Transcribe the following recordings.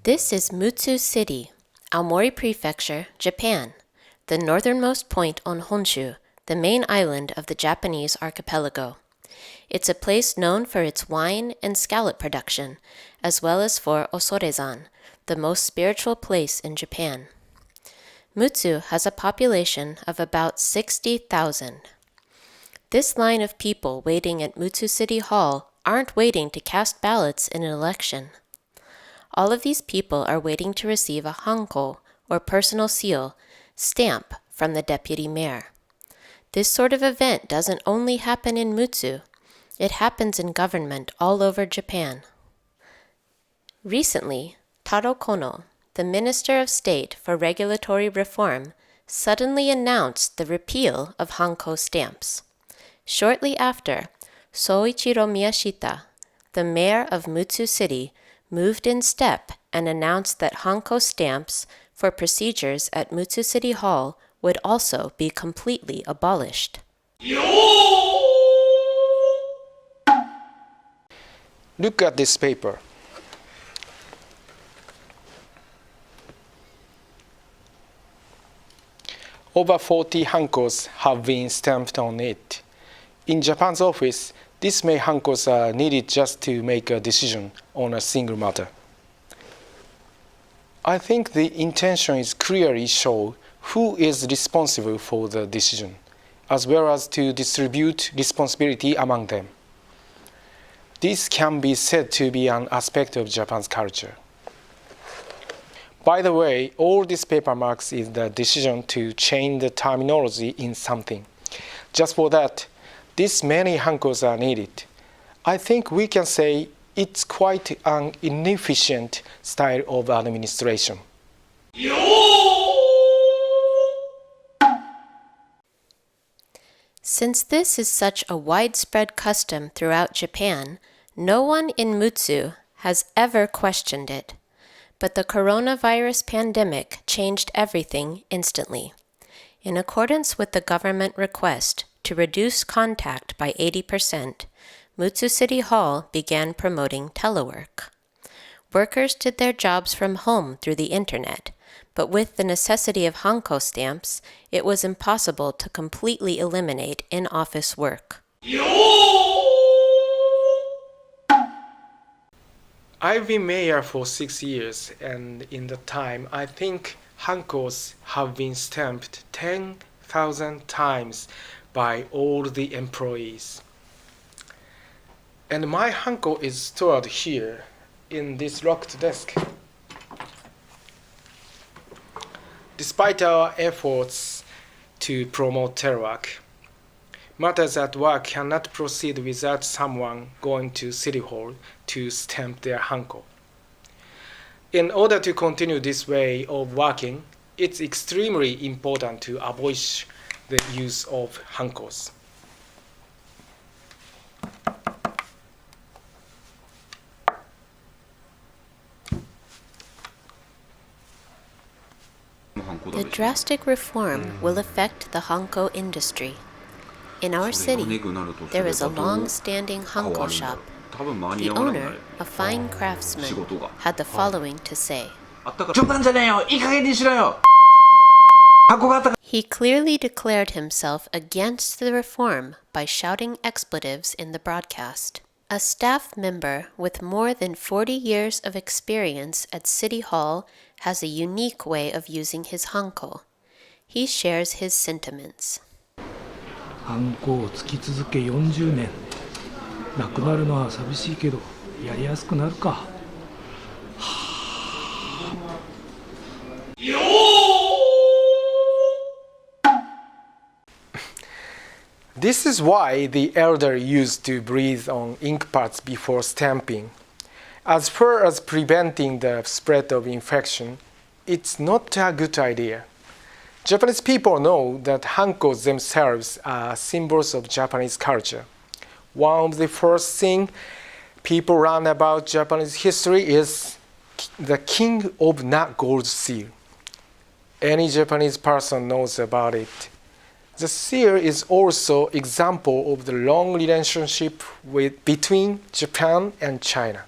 This is Mutsu City, Aomori Prefecture, Japan, the northernmost point on Honshu, the main island of the Japanese archipelago. It's a place known for its wine and scallop production, as well as for Osorezan, the most spiritual place in Japan. Mutsu has a population of about 60,000. This line of people waiting at Mutsu City Hall aren't waiting to cast ballots in an election. All of these people are waiting to receive a hanko, or personal seal, stamp from the deputy mayor. This sort of event doesn't only happen in Mutsu, it happens in government all over Japan. Recently, Taro Kono, the Minister of State for Regulatory Reform, suddenly announced the repeal of hanko stamps. Shortly after, Soichiro Miyashita, the mayor of Mutsu City, moved in step and announced that hanko stamps for procedures at Mutsu City Hall would also be completely abolished. Look at this paper. Over 40 hankos have been stamped on it. In Japan's office, these many hankos are needed just to make a decision on a single matter. I think the intention is clearly show who is responsible for the decision, as well as to distribute responsibility among them. This can be said to be an aspect of Japan's culture. By the way, all this paper marks is the decision to change the terminology in something. Just for that, this many hankos are needed. I think we can say it's quite an inefficient style of administration. Since this is such a widespread custom throughout Japan, no one in Mutsu has ever questioned it. But the coronavirus pandemic changed everything instantly. In accordance with the government request to reduce contact by 80%, Mutsu City Hall began promoting telework. Workers did their jobs from home through the internet, but with the necessity of hanko stamps, it was impossible to completely eliminate in-office work. I've been mayor for 6 years, and in that time, I think hankos have been stamped 10,000 times by all the employees. And my hanko is stored here in this locked desk. Despite our efforts to promote telework, matters at work cannot proceed without someone going to City Hall to stamp their hanko. In order to continue this way of working, it's extremely important to abolish the use of hankos. The drastic reform will affect the hanko industry. In our city, there is a long-standing hanko shop. The owner, a fine craftsman, had the following to say. He clearly declared himself against the reform by shouting expletives in the broadcast. A staff member with more than 40 years of experience at City Hall has a unique way of using his hanko. He shares his sentiments. ハンコをつき続け40年なくなるのは寂しいけどやりやすくなるか。 This is why the elder used to breathe on ink pads before stamping. As far as preventing the spread of infection, it's not a good idea. Japanese people know that hankos themselves are symbols of Japanese culture. One of the first things people learn about Japanese history is the King of Not Gold seal. Any Japanese person knows about it. The seal is also an example of the long relationship between Japan and China.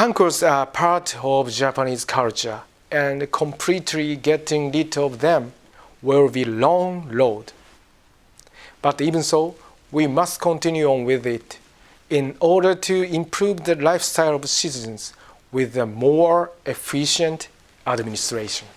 Hankos are part of Japanese culture, and completely getting rid of them will be a long road. But even so, we must continue on with it in order to improve the lifestyle of citizens with a more efficient administration.